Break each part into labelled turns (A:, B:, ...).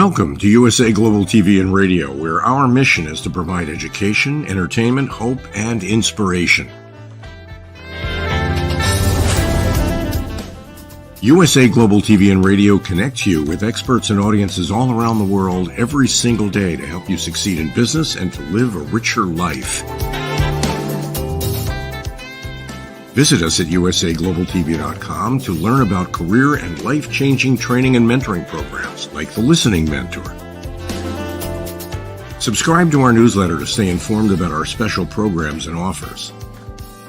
A: Welcome to USA Global TV and Radio, where our mission is to provide education, entertainment, hope, and inspiration. USA Global TV and Radio connects you with experts and audiences all around the world every single day to help you succeed in business and to live a richer life. Visit us at usaglobaltv.com to learn about career and life-changing training and mentoring programs like the Listening Mentor. Subscribe to our newsletter to stay informed about our special programs and offers.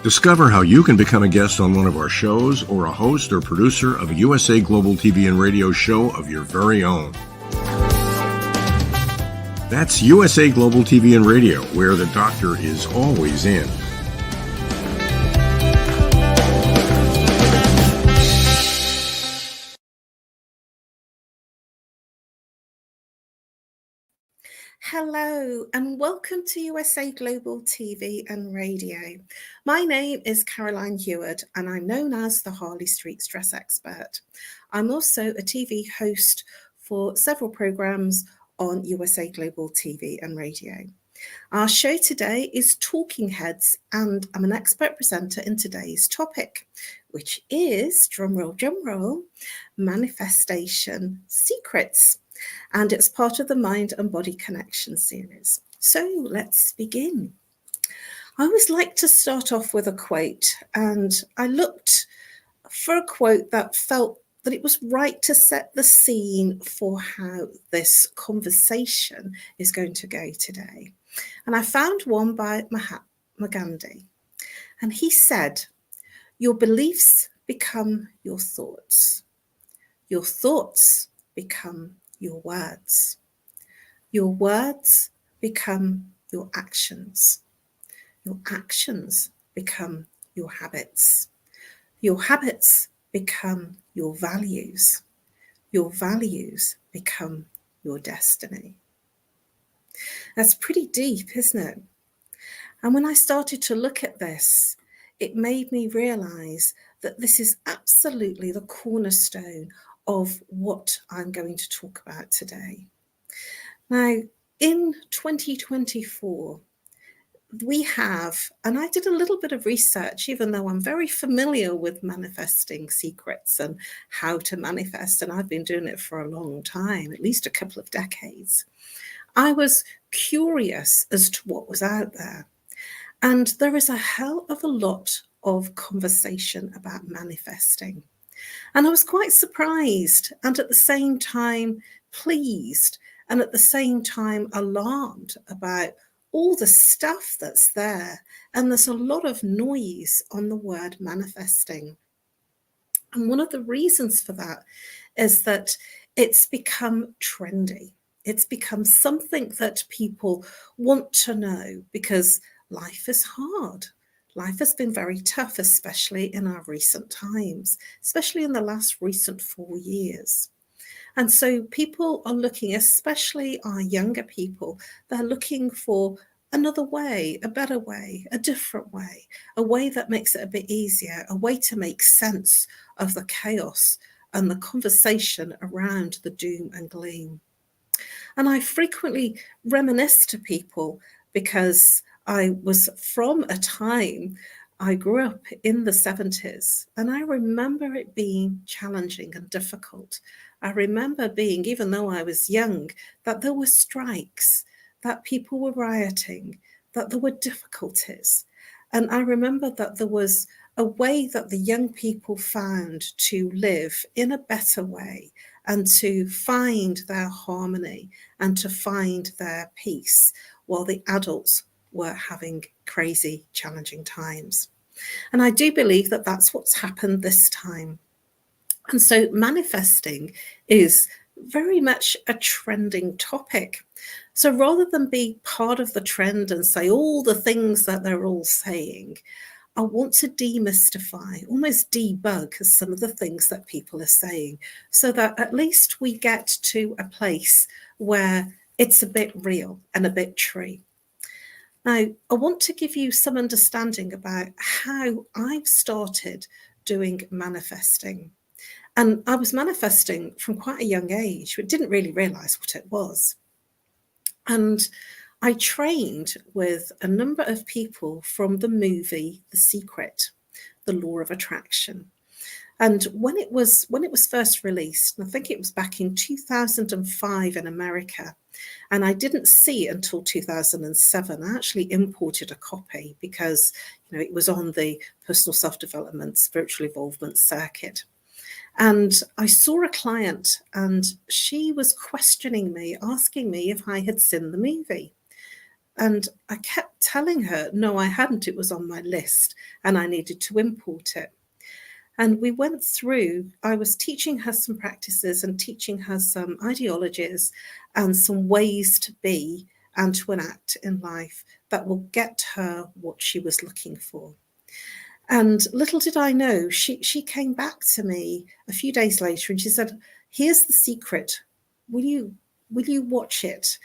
A: Discover how you can become a guest on one of our shows or a host or producer of a USA Global TV and Radio show of your very own. That's USA Global TV and Radio, where the doctor is always in.
B: Hello and welcome to USA Global TV and Radio. My name is Caroline Heward and I'm known as the Harley Street Stress Expert. I'm also a TV host for several programs on USA Global TV and Radio. Our show today is Talking Heads and I'm an expert presenter in today's topic, which is, drumroll, manifestation secrets. And it's part of the Mind and Body Connection series. So let's begin. I always like to start off with a quote, and I looked for a quote that felt that it was right to set the scene for how this conversation is going to go today. And I found one by Mahatma Gandhi. And he said, "Your beliefs become your thoughts. Your thoughts become your words. Your words become your actions. Your actions become your habits. Your habits become your values. Your values become your destiny." That's pretty deep, isn't it? And when I started to look at this, it made me realize that this is absolutely the cornerstone of what I'm going to talk about today. Now, in 2024, we have, and I did a little bit of research, even though I'm very familiar with manifesting secrets and how to manifest, and I've been doing it for a long time, at least a couple of decades. I was curious as to what was out there. And there is a hell of a lot of conversation about manifesting. And I was quite surprised and at the same time pleased and at the same time alarmed about all the stuff that's there. And there's a lot of noise on the word manifesting. And one of the reasons for that is that it's become trendy. It's become something that people want to know because life is hard. Life has been very tough, especially in our recent times, especially in the last recent 4 years. And so people are looking, especially our younger people, they're looking for another way, a better way, a different way, a way that makes it a bit easier, a way to make sense of the chaos and the conversation around the doom and gloom. And I frequently reminisce to people because I was from a time, I grew up in the 70s, and I remember it being challenging and difficult. I remember being, even though I was young, that there were strikes, that people were rioting, that there were difficulties. And I remember that there was a way that the young people found to live in a better way and to find their harmony and to find their peace while the adults were having crazy, challenging times. And I do believe that that's what's happened this time. And so manifesting is very much a trending topic. So rather than be part of the trend and say all the things that they're all saying, I want to demystify, almost debug some of the things that people are saying so that at least we get to a place where it's a bit real and a bit true. Now, I want to give you some understanding about how I've started doing manifesting. And I was manifesting from quite a young age, but didn't really realise what it was. And I trained with a number of people from the movie The Secret, The Law of Attraction. And when it was first released, and I think it was back in 2005 in America, and I didn't see it until 2007. I actually imported a copy because it was on the personal self-development, spiritual evolvement circuit. And I saw a client and she was questioning me, asking me if I had seen the movie. And I kept telling her, no, I hadn't. It was on my list and I needed to import it. And we went through, I was teaching her some practices and teaching her some ideologies and some ways to be and to enact in life that will get her what she was looking for. And little did I know, she came back to me a few days later and she said, here's the secret. Will you watch it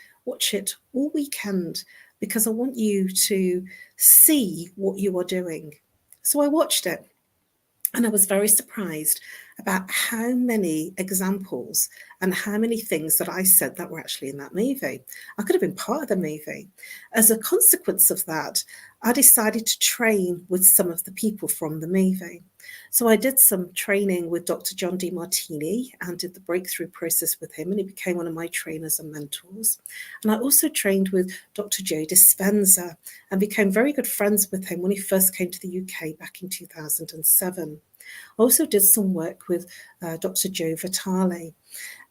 B: all weekend, because I want you to see what you are doing. So I watched it. And I was very surprised about how many examples and how many things that I said that were actually in that movie. I could have been part of the movie. As a consequence of that, I decided to train with some of the people from the movie. So I did some training with Dr. John Demartini and did the breakthrough process with him, and he became one of my trainers and mentors. And I also trained with Dr. Joe Dispenza and became very good friends with him when he first came to the UK back in 2007. I also did some work with Dr. Joe Vitale,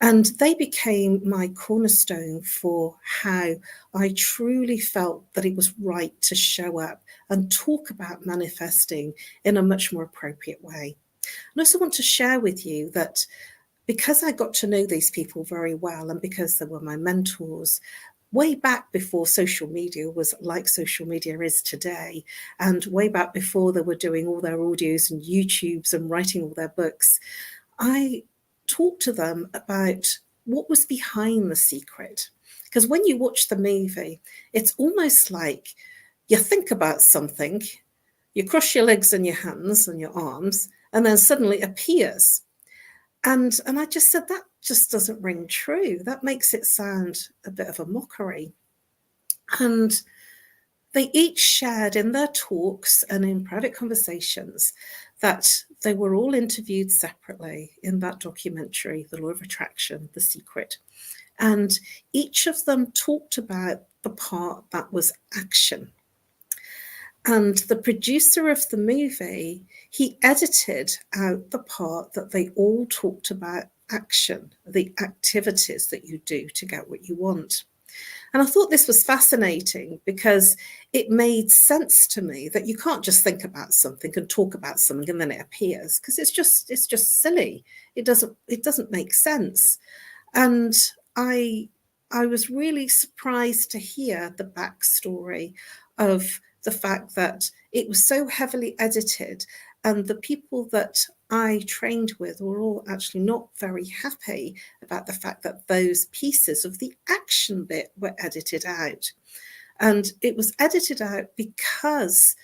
B: and they became my cornerstone for how I truly felt that it was right to show up and talk about manifesting in a much more appropriate way. And I also want to share with you that because I got to know these people very well and because they were my mentors, way back before social media was like social media is today, and way back before they were doing all their audios and YouTubes and writing all their books, I talked to them about what was behind The Secret. Because when you watch the movie, it's almost like you think about something, you cross your legs and your hands and your arms, and then suddenly it appears. And I just said, that just doesn't ring true. That makes it sound a bit of a mockery. And they each shared in their talks and in private conversations that they were all interviewed separately in that documentary, The Law of Attraction, The Secret. And each of them talked about the part that was action. And the producer of the movie, he edited out the part that they all talked about action, the activities that you do to get what you want. And I thought this was fascinating because it made sense to me that you can't just think about something and talk about something and then it appears, because it's just silly. It doesn't make sense. And I was really surprised to hear the backstory of the fact that it was so heavily edited, and the people that I trained with were all actually not very happy about the fact that those pieces of the action bit were edited out. And it was edited out because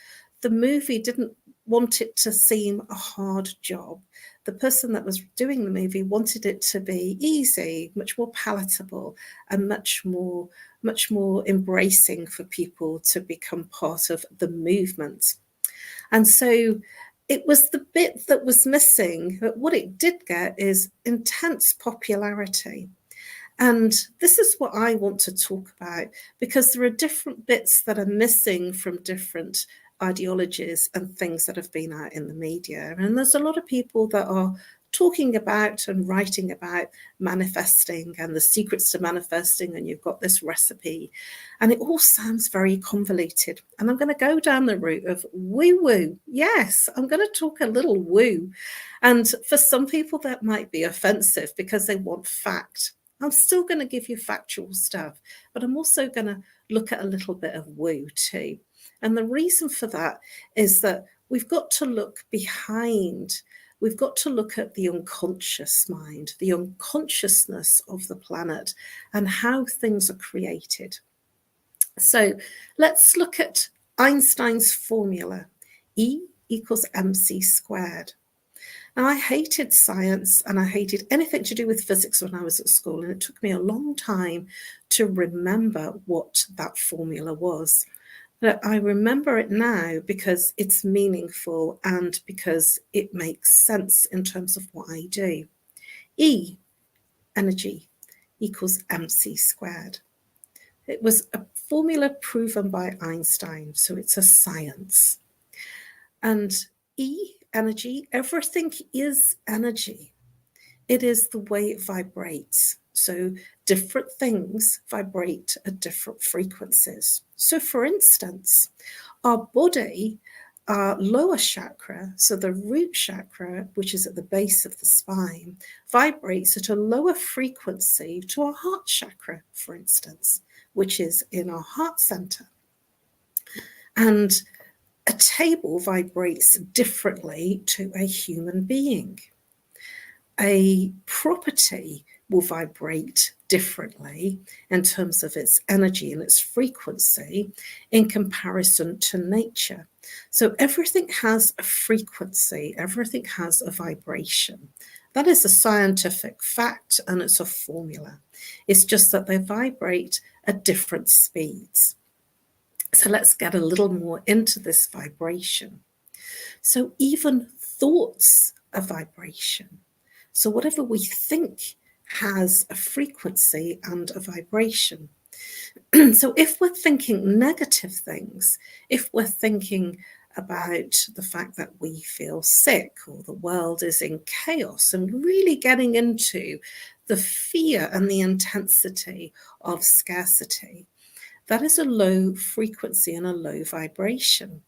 B: the movie didn't want it to seem a hard job. The person that was doing the movie wanted it to be easy, much more palatable, and much more embracing for people to become part of the movement. And so it was the bit that was missing, but what it did get is intense popularity. And this is what I want to talk about, because there are different bits that are missing from different ideologies and things that have been out in the media. And there's a lot of people that are talking about and writing about manifesting and the secrets to manifesting, and you've got this recipe, and it all sounds very convoluted. And I'm going to go down the route of woo-woo. Yes, I'm going to talk a little woo. And for some people that might be offensive because they want fact. I'm still going to give you factual stuff, but I'm also going to look at a little bit of woo too. And the reason for that is that we've got to look behind. We've got to look at the unconscious mind, the unconsciousness of the planet, and how things are created. So let's look at Einstein's formula, E equals mc squared. Now, I hated science and I hated anything to do with physics when I was at school, and it took me a long time to remember what that formula was. But I remember it now because it's meaningful and because it makes sense in terms of what I do. E, energy, equals mc squared. It was a formula proven by Einstein, so it's a science. And E, energy, everything is energy. It is the way it vibrates. So different things vibrate at different frequencies. So for instance, our body, our lower chakra, so the root chakra, which is at the base of the spine, vibrates at a lower frequency to our heart chakra, for instance, which is in our heart center. And a table vibrates differently to a human being. A property will vibrate differently in terms of its energy and its frequency in comparison to nature. So everything has a frequency, everything has a vibration. That is a scientific fact, and it's a formula. It's just that they vibrate at different speeds. So let's get a little more into this vibration. So even thoughts are vibration. So whatever we think has a frequency and a vibration. So if we're thinking negative things, if we're thinking about the fact that we feel sick or the world is in chaos, and really getting into the fear and the intensity of scarcity, that is a low frequency and a low vibration.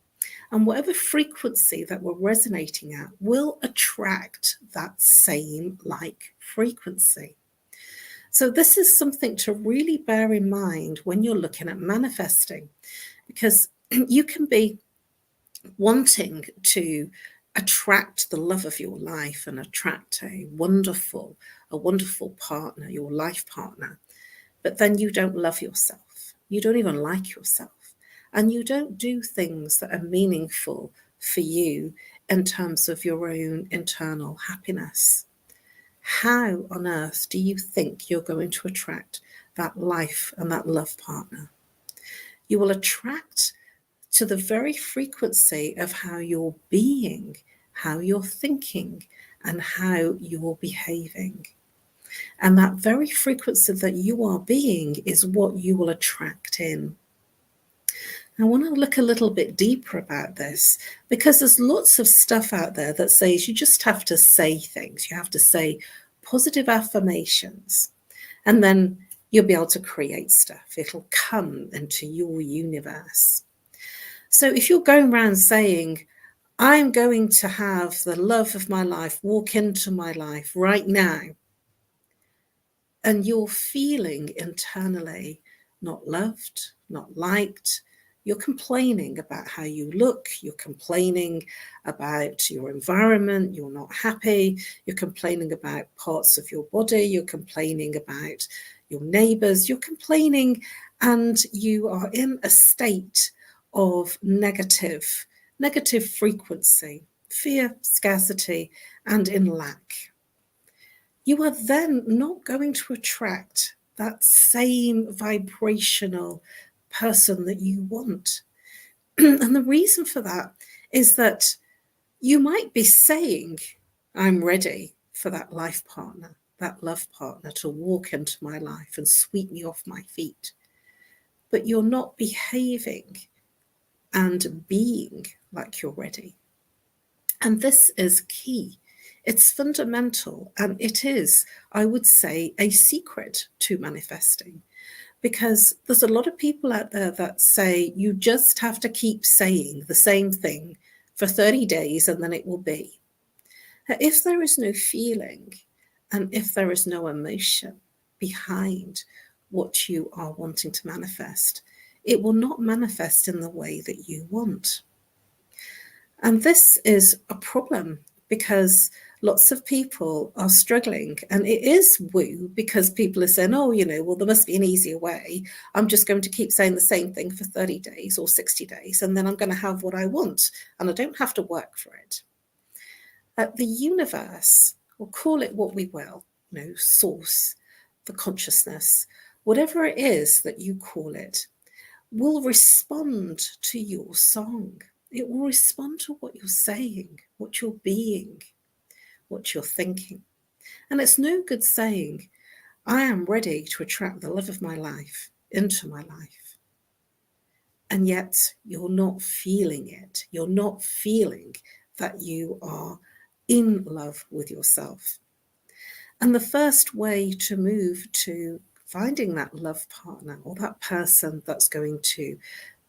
B: And whatever frequency that we're resonating at will attract that same like frequency. So this is something to really bear in mind when you're looking at manifesting, because you can be wanting to attract the love of your life and attract a wonderful partner, your life partner, but then you don't love yourself. You don't even like yourself. And you don't do things that are meaningful for you in terms of your own internal happiness. How on earth do you think you're going to attract that life and that love partner? You will attract to the very frequency of how you're being, how you're thinking, and how you're behaving. And that very frequency that you are being is what you will attract in. I want to look a little bit deeper about this, because there's lots of stuff out there that says you just have to say things. You have to say positive affirmations, and then you'll be able to create stuff. It'll come into your universe. So if you're going around saying, I'm going to have the love of my life walk into my life right now, and you're feeling internally not loved, not liked, you're complaining about how you look, you're complaining about your environment, you're not happy, you're complaining about parts of your body, you're complaining about your neighbors, you're complaining, and you are in a state of negative frequency, fear, scarcity, and in lack. You are then not going to attract that same vibrational person that you want. And the reason for that is that you might be saying, I'm ready for that life partner, that love partner to walk into my life and sweep me off my feet. But you're not behaving and being like you're ready. And this is key. It's fundamental, and it is, I would say, a secret to manifesting. Because there's a lot of people out there that say you just have to keep saying the same thing for 30 days and then it will be. If there is no feeling and if there is no emotion behind what you are wanting to manifest, it will not manifest in the way that you want. And this is a problem, because lots of people are struggling, and it is woo, because people are saying, oh, well, there must be an easier way. I'm just going to keep saying the same thing for 30 days or 60 days, and then I'm going to have what I want, and I don't have to work for it. The universe, or call it what we will, source, the consciousness, whatever it is that you call it, will respond to your song. It will respond to what you're saying, what you're being, what you're thinking. And it's no good saying, I am ready to attract the love of my life into my life. And yet you're not feeling it. You're not feeling that you are in love with yourself. And the first way to move to finding that love partner, or that person that's going to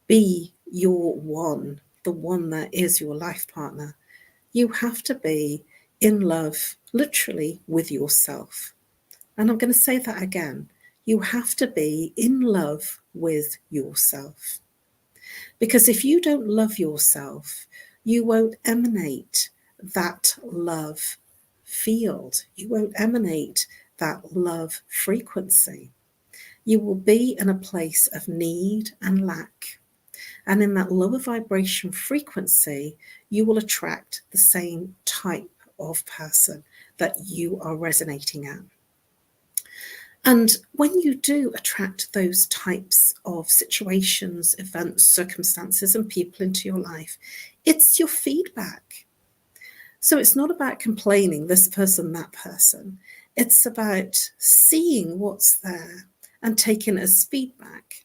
B: be your one, the one that is your life partner, you have to be in love, literally, with yourself. And I'm going to say that again. You have to be in love with yourself. Because if you don't love yourself, you won't emanate that love field. You won't emanate that love frequency. You will be in a place of need and lack. And in that lower vibration frequency, you will attract the same type of person that you are resonating at. And when you do attract those types of situations, events, circumstances, and people into your life, it's your feedback. So it's not about complaining, this person, that person. It's about seeing what's there and taking it as feedback,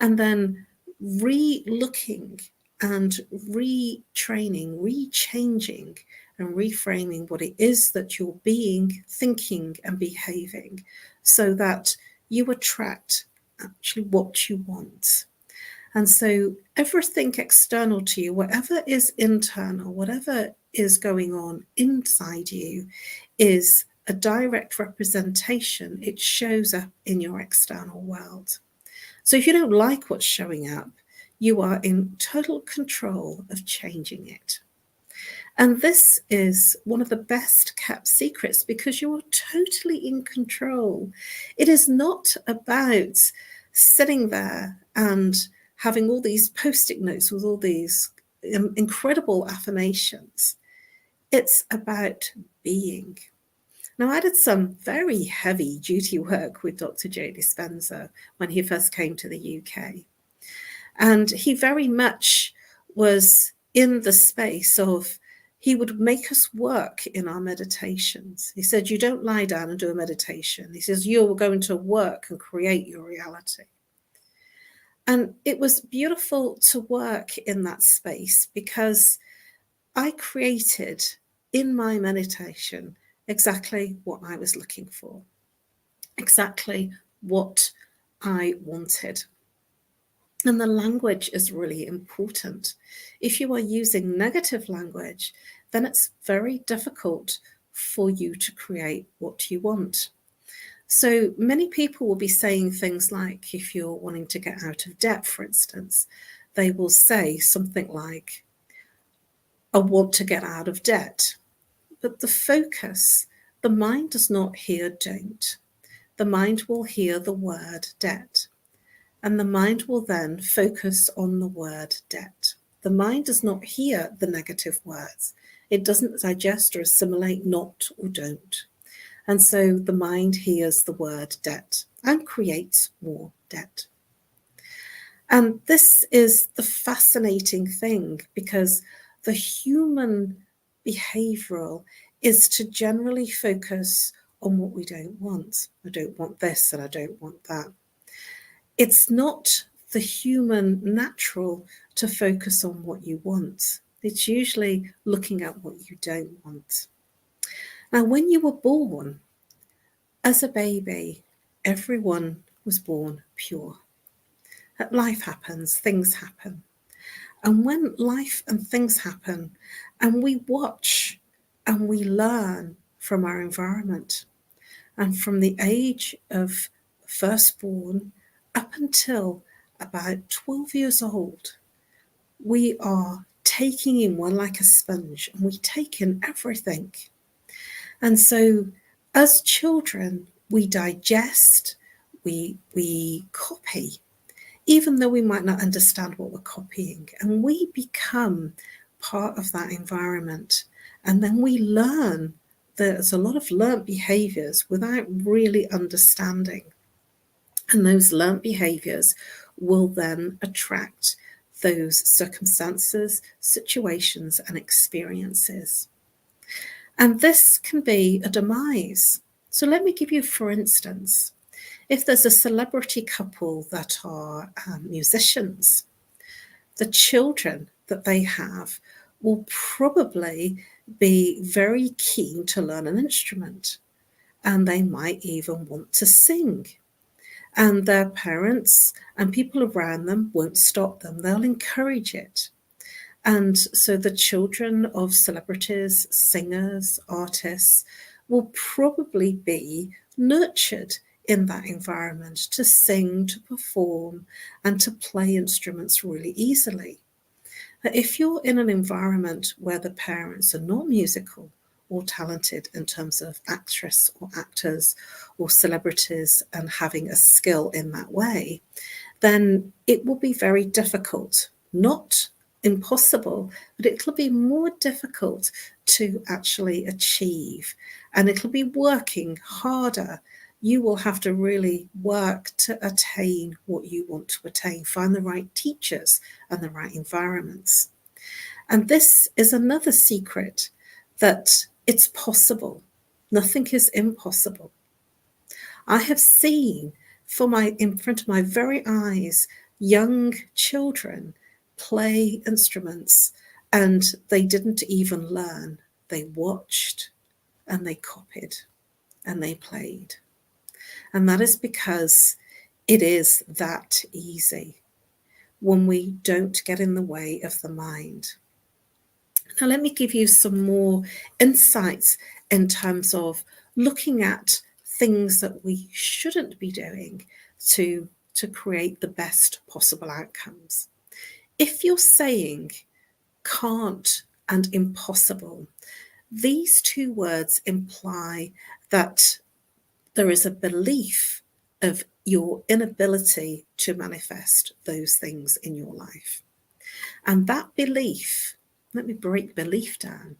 B: and then re-looking and retraining, rechanging and reframing what it is that you're being, thinking and behaving, so that you attract actually what you want. And so everything external to you, whatever is internal, whatever is going on inside you, is a direct representation. It shows up in your external world. So if you don't like what's showing up, you are in total control of changing it. And this is one of the best kept secrets, because you're totally in control. It is not about sitting there and having all these post-it notes with all these incredible affirmations. It's about being. Now, I did some very heavy duty work with Dr. Joe Dispenza when he first came to the UK. And he very much was in the space of, he would make us work in our meditations. He said, you don't lie down and do a meditation. He says, you're going to work and create your reality. And it was beautiful to work in that space, because I created in my meditation exactly what I was looking for, exactly what I wanted. And the language is really important. If you are using negative language, then it's very difficult for you to create what you want. So many people will be saying things like, if you're wanting to get out of debt, for instance, they will say something like, I want to get out of debt. But the focus, the mind does not hear don't. The mind will hear the word debt. And the mind will then focus on the word debt. The mind does not hear the negative words. It doesn't digest or assimilate not or don't. And so the mind hears the word debt and creates more debt. And this is the fascinating thing, because the human behavioural is to generally focus on what we don't want. I don't want this and I don't want that. It's not the human natural to focus on what you want. It's usually looking at what you don't want. Now, when you were born, as a baby, everyone was born pure. Life happens, things happen. And when life and things happen, and we watch and we learn from our environment, and from the age of firstborn up until about 12 years old, we are taking in, one like a sponge, and we take in everything. And so as children, we digest, we copy, even though we might not understand what we're copying, and we become part of that environment. And then we learn. There's a lot of learnt behaviours without really understanding. And those learnt behaviours will then attract those circumstances, situations, and experiences. And this can be a demise. So let me give you, for instance, if there's a celebrity couple that are musicians, the children that they have will probably be very keen to learn an instrument, and they might even want to sing. And their parents and people around them won't stop them. They'll encourage it. And so the children of celebrities, singers, artists will probably be nurtured in that environment to sing, to perform, and to play instruments really easily. But if you're in an environment where the parents are not musical or talented in terms of actress or actors or celebrities and having a skill in that way, then it will be very difficult, not impossible, but it'll be more difficult to actually achieve, and it'll be working harder. You will have to really work to attain what you want to attain, find the right teachers and the right environments. And this is another secret, that it's possible. Nothing is impossible. I have seen in front of my very eyes, young children play instruments, and they didn't even learn. They watched and they copied and they played. And that is because it is that easy when we don't get in the way of the mind. Now, let me give you some more insights in terms of looking at things that we shouldn't be doing to create the best possible outcomes. If you're saying can't and impossible, these two words imply that there is a belief of your inability to manifest those things in your life. And that belief, let me break belief down.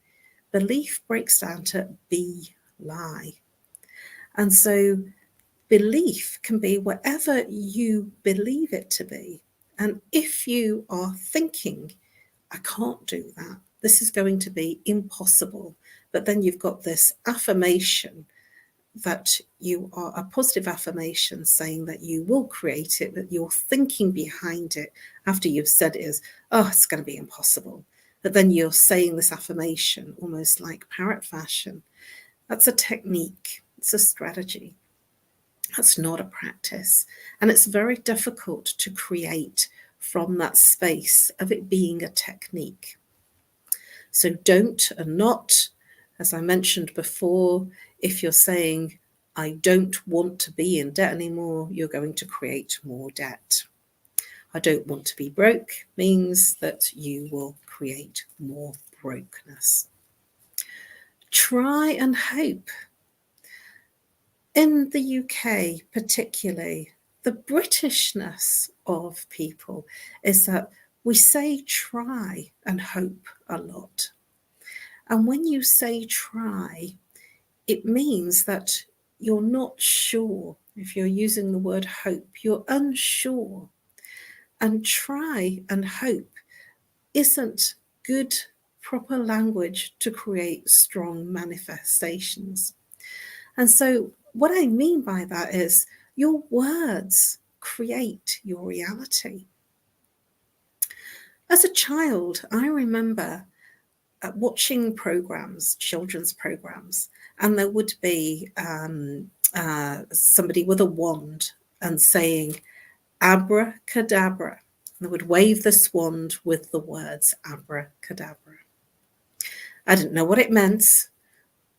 B: Belief breaks down to be lie. And so belief can be whatever you believe it to be. And if you are thinking, I can't do that, this is going to be impossible, but then you've got this affirmation that you are a positive affirmation saying that you will create it, but your thinking behind it after you've said it is, oh, it's going to be impossible. But then you're saying this affirmation almost like parrot fashion. That's a technique. It's a strategy. That's not a practice. And it's very difficult to create from that space of it being a technique. So don't and not, as I mentioned before, if you're saying, I don't want to be in debt anymore, you're going to create more debt. I don't want to be broke means that you will create more brokenness. Try and hope. In the UK particularly, the Britishness of people is that we say try and hope a lot. And when you say try, it means that you're not sure. If you're using the word hope, you're unsure. And try and hope isn't good, proper language to create strong manifestations. And so what I mean by that is your words create your reality. As a child, I remember watching programs, children's programs, and there would be somebody with a wand and saying, abracadabra. And they would wave this wand with the words abracadabra. I didn't know what it meant.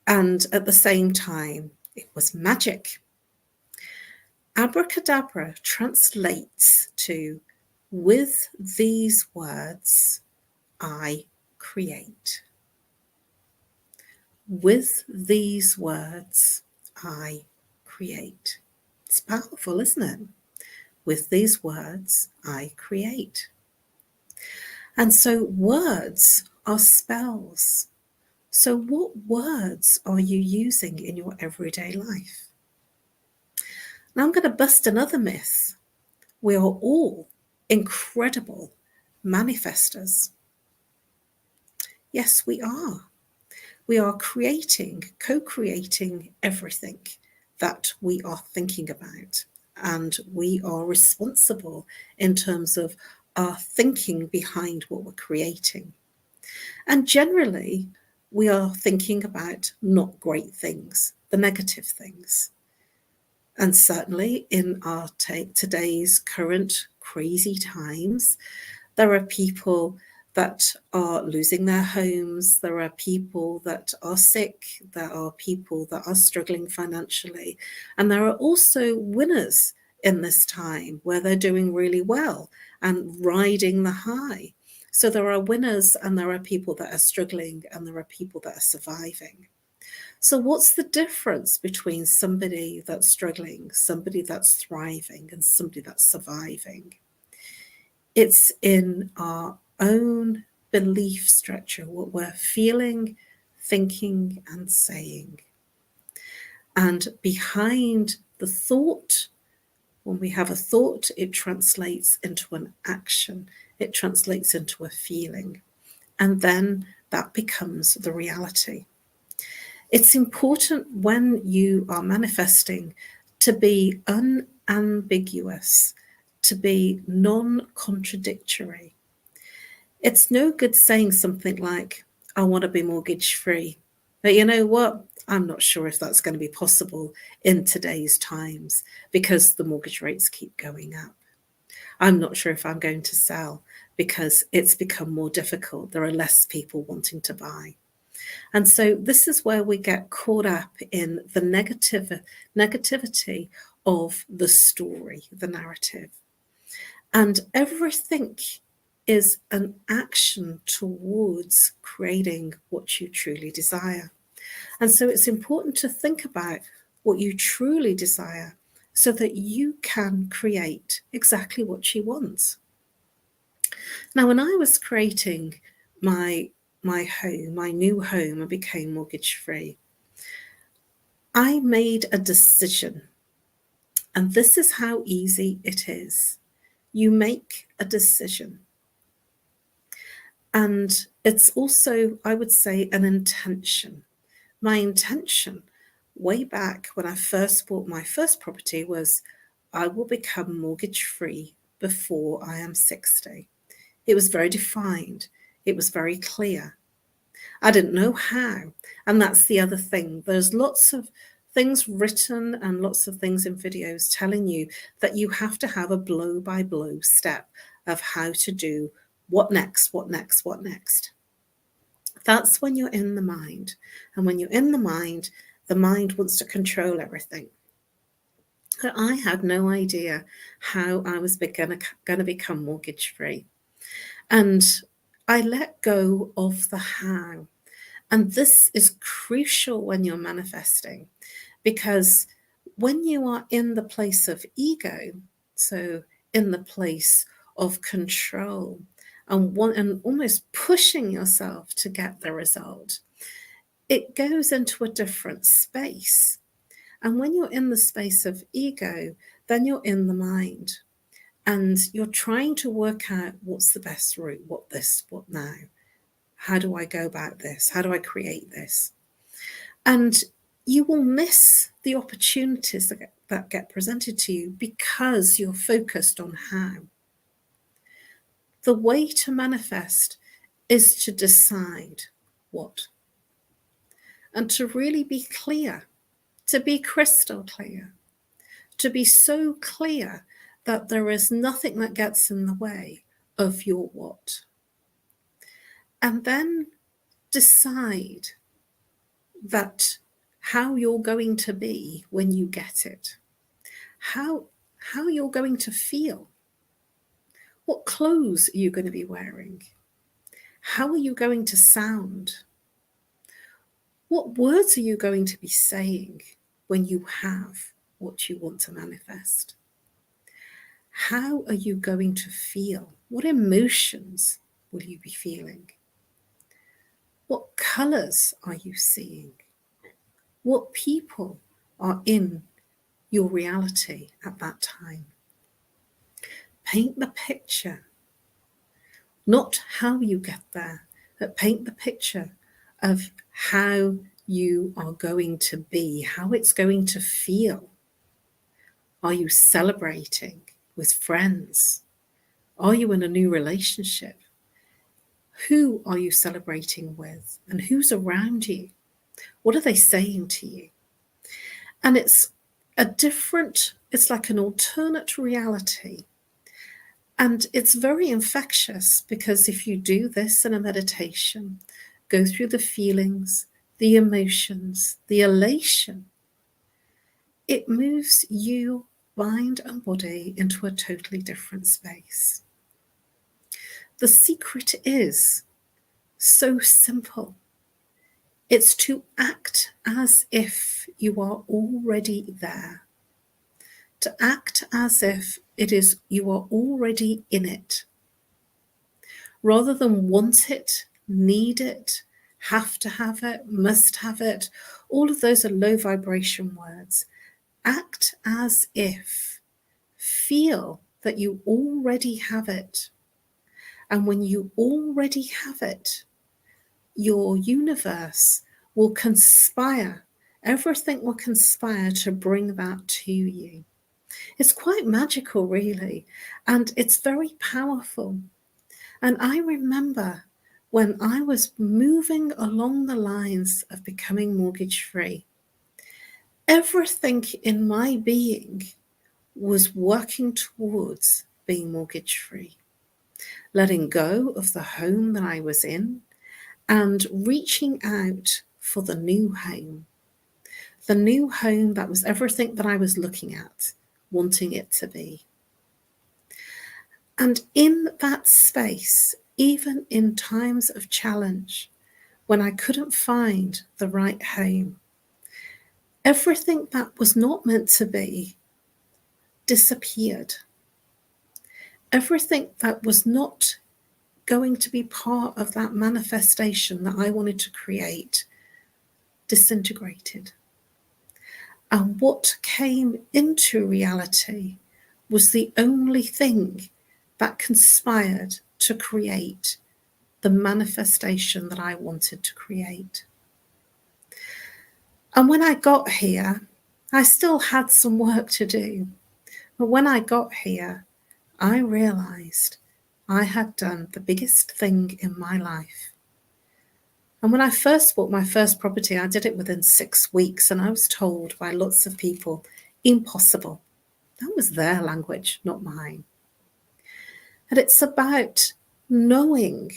B: And at the same time, it was magic. Abracadabra translates to, with these words, I create. With these words, I create. It's powerful, isn't it? With these words, I create. And so words are spells. So what words are you using in your everyday life? Now I'm going to bust another myth. We are all incredible manifestors. Yes, we are. We are co-creating everything that we are thinking about. And we are responsible in terms of our thinking behind what we're creating. And generally, we are thinking about not great things, the negative things. And certainly in our today's current crazy times, there are people that are losing their homes. There are people that are sick. There are people that are struggling financially. And there are also winners in this time where they're doing really well and riding the high. So there are winners and there are people that are struggling and there are people that are surviving. So what's the difference between somebody that's struggling, somebody that's thriving, and somebody that's surviving? It's in our own belief structure, what we're feeling, thinking, and saying. And behind the thought, when we have a thought, it translates into an action, it translates into a feeling, and then that becomes the reality. It's important when you are manifesting to be unambiguous, to be non-contradictory. It's no good saying something like, I want to be mortgage free. But you know what? I'm not sure if that's going to be possible in today's times because the mortgage rates keep going up. I'm not sure if I'm going to sell because it's become more difficult. There are less people wanting to buy. And so this is where we get caught up in the negativity of the story, the narrative. And everything is an action towards creating what you truly desire. And so it's important to think about what you truly desire so that you can create exactly what you want. Now, when I was creating my home, my new home, and became mortgage free, I made a decision. And this is how easy it is. You make a decision. And it's also, I would say, an intention. My intention way back when I first bought my first property was I will become mortgage free before I am 60. It was very defined. It was very clear. I didn't know how. And that's the other thing. There's lots of things written and lots of things in videos telling you that you have to have a blow by blow step of how to do what next, what next, what next. That's when you're in the mind. And when you're in the mind wants to control everything. So I had no idea how I was going to become mortgage free. And I let go of the how. And this is crucial when you're manifesting, because when you are in the place of ego, so in the place of control and almost pushing yourself to get the result, it goes into a different space. And when you're in the space of ego, then you're in the mind and you're trying to work out what's the best route, what now. How do I go about this? How do I create this? And you will miss the opportunities that get presented to you because you're focused on how. The way to manifest is to decide what. And to really be clear, to be crystal clear, to be so clear that there is nothing that gets in the way of your what. And then decide that how you're going to be when you get it, how you're going to feel, what clothes are you going to be wearing, how are you going to sound, what words are you going to be saying when you have what you want to manifest, how are you going to feel, what emotions will you be feeling, What colours are you seeing? What people are in your reality at that time? Paint the picture, not how you get there, but paint the picture of how you are going to be, how it's going to feel. Are you celebrating with friends? Are you in a new relationship? Who are you celebrating with? And who's around you? What are they saying to you? And it's like an alternate reality. And it's very infectious, because if you do this in a meditation, go through the feelings, the emotions, the elation, it moves you, mind and body, into a totally different space. The secret is so simple. It's to act as if you are already there. To act as if you are already in it. Rather than want it, need it, have to have it, must have it, all of those are low vibration words. Act as if. Feel that you already have it. And when you already have it, your universe will conspire. Everything will conspire to bring that to you. It's quite magical, really, and it's very powerful. And I remember when I was moving along the lines of becoming mortgage-free, everything in my being was working towards being mortgage-free, letting go of the home that I was in and reaching out for the new home. The new home that was everything that I was looking at, wanting it to be. And in that space, even in times of challenge, when I couldn't find the right home, everything that was not meant to be disappeared. Everything that was not going to be part of that manifestation that I wanted to create disintegrated. And what came into reality was the only thing that conspired to create the manifestation that I wanted to create. And when I got here, I still had some work to do. But when I got here, I realized I had done the biggest thing in my life. And when I first bought my first property, I did it within 6 weeks, and I was told by lots of people, impossible. That was their language, not mine. And it's about knowing.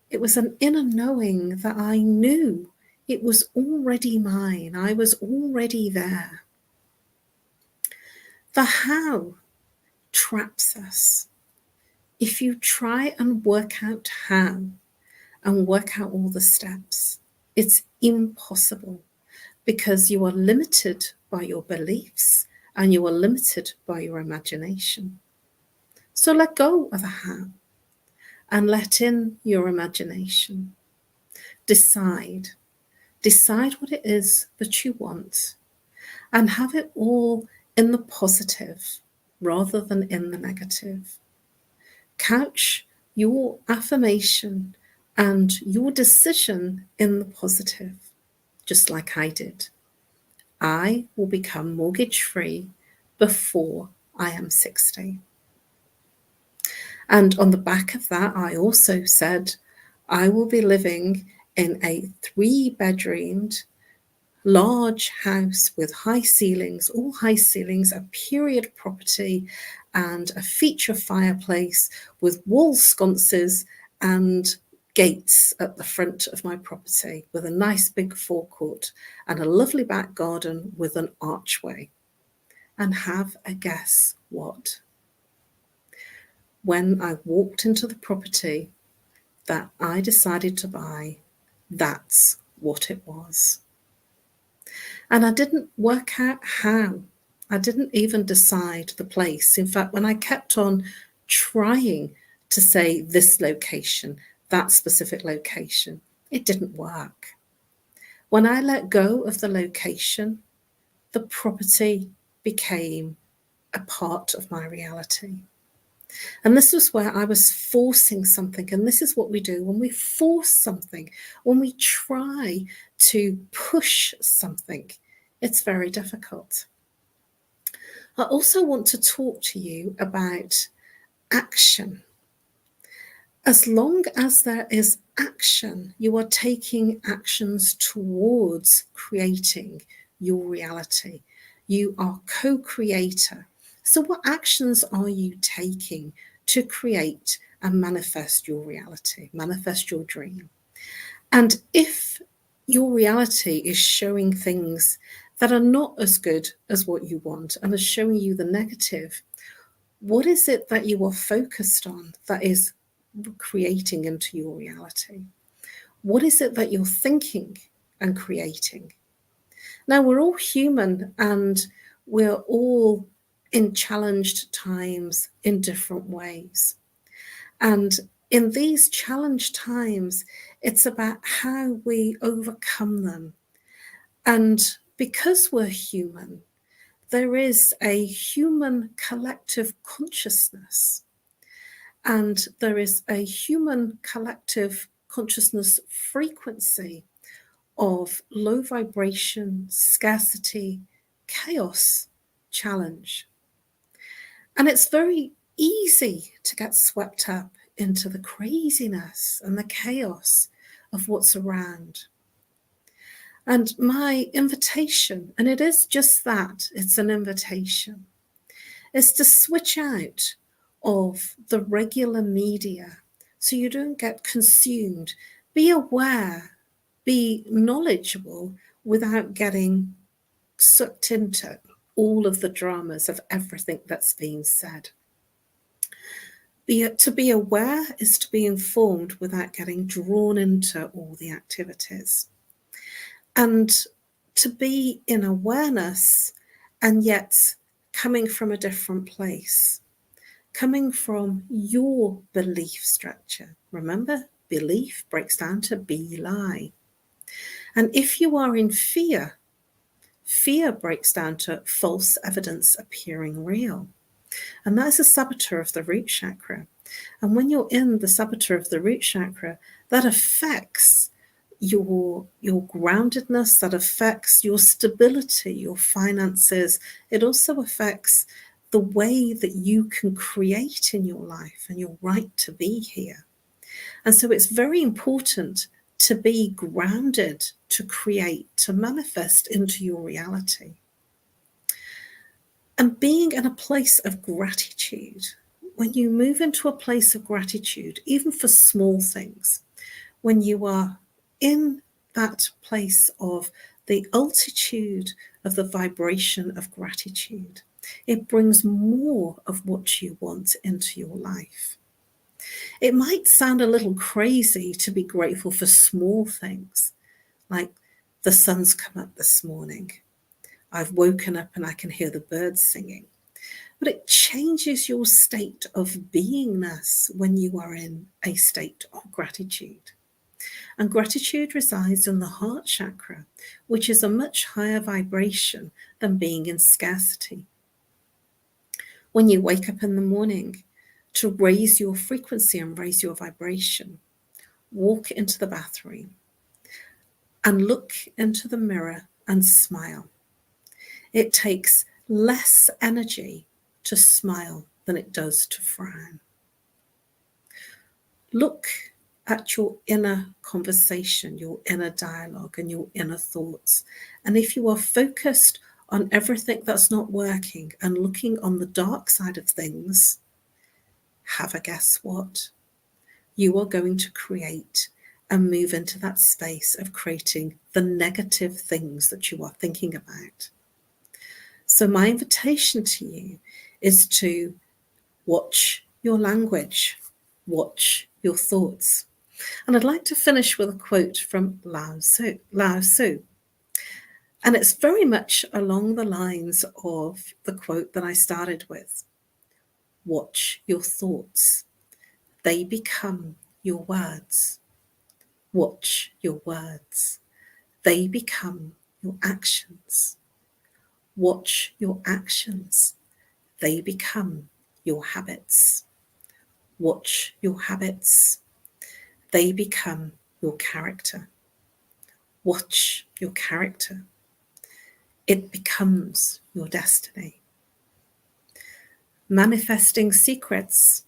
B: It was an inner knowing that I knew it was already mine. I was already there. The how traps us. If you try and work out how and work out all the steps, it's impossible, because you are limited by your beliefs and you are limited by your imagination. So let go of the how and let in your imagination. Decide what it is that you want, and have it all in the positive rather than in the negative. Couch your affirmation and your decision in the positive, just like I did. I will become mortgage-free before I am 60. And on the back of that, I also said, I will be living in a 3-bedroomed, large house with high ceilings, all high ceilings, a period property, and a feature fireplace with wall sconces and gates at the front of my property, with a nice big forecourt and a lovely back garden with an archway. And have a guess what? When I walked into the property that I decided to buy, that's what it was. And I didn't work out how. I didn't even decide the place. In fact, when I kept on trying to say this location, that specific location, It didn't work. When I let go of the location, the property became a part of my reality. And this was where I was forcing something. And this is what we do when we force something, when we try to push something, it's very difficult. I also want to talk to you about action. As long as there is action, you are taking actions towards creating your reality. You are co-creator. So what actions are you taking to create and manifest your reality, manifest your dream? And if your reality is showing things that are not as good as what you want and is showing you the negative, what is it that you are focused on that is creating into your reality? What is it that you're thinking and creating? Now, we're all human and we're all in challenged times in different ways. And in these challenged times, it's about how we overcome them. And because we're human, there is a human collective consciousness. And there is a human collective consciousness frequency of low vibration, scarcity, chaos, challenge. And it's very easy to get swept up into the craziness and the chaos of what's around. And my invitation, and it is just that, it's an invitation, is to switch out of the regular media so you don't get consumed. Be aware, be knowledgeable without getting sucked into all of the dramas of everything that's being said. To be aware is to be informed without getting drawn into all the activities. And to be in awareness and yet coming from a different place, coming from your belief structure. Remember, belief breaks down to be-lie. And if you are in fear, fear breaks down to false evidence appearing real. And that is a saboteur of the root chakra. And when you're in the saboteur of the root chakra, that affects your groundedness, that affects your stability, your finances. It also affects the way that you can create in your life and your right to be here. And so it's very important to be grounded, to create, to manifest into your reality. And being in a place of gratitude, when you move into a place of gratitude, even for small things, when you are in that place of the altitude of the vibration of gratitude, it brings more of what you want into your life. It might sound a little crazy to be grateful for small things, like the sun's come up this morning. I've woken up and I can hear the birds singing. But it changes your state of beingness when you are in a state of gratitude. And gratitude resides in the heart chakra, which is a much higher vibration than being in scarcity. When you wake up in the morning, to raise your frequency and raise your vibration, walk into the bathroom and look into the mirror and smile. It takes less energy to smile than it does to frown. Look at your inner conversation, your inner dialogue, and your inner thoughts. And if you are focused on everything that's not working and looking on the dark side of things, have a guess what? You are going to create and move into that space of creating the negative things that you are thinking about. So my invitation to you is to watch your language, watch your thoughts. And I'd like to finish with a quote from Lao Tzu. And it's very much along the lines of the quote that I started with. Watch your thoughts. They become your words. Watch your words. They become your actions. Watch your actions. They become your habits. Watch your habits. They become your character. Watch your character. It becomes your destiny. Manifesting secrets.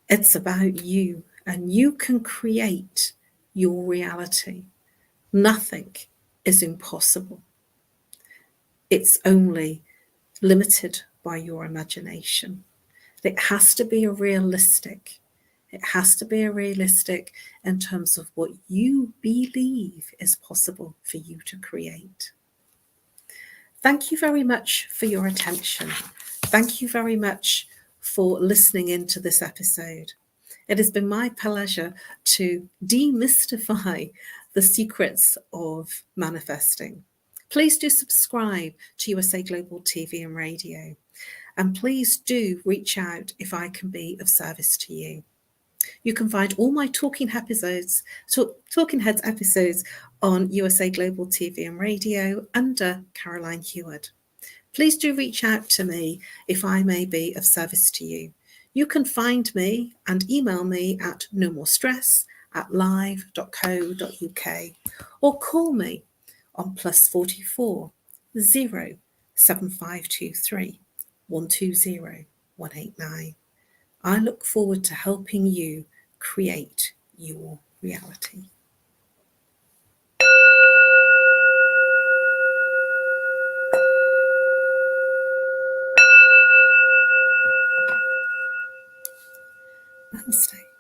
B: It's about you, and you can create your reality. Nothing is impossible. It's only limited by your imagination. It has to be realistic. It has to be realistic in terms of what you believe is possible for you to create. Thank you very much for your attention. Thank you very much for listening into this episode. It has been my pleasure to demystify the secrets of manifesting. Please do subscribe to USA Global TV and Radio. And please do reach out if I can be of service to you. You can find all my Talking Heads episodes on USA Global TV and Radio under Caroline Heward. Please do reach out to me if I may be of service to you. You can find me and email me at nomorestress@live.co.uk or call me on +44 0 7523 120 189. I look forward to helping you create your reality. Namaste.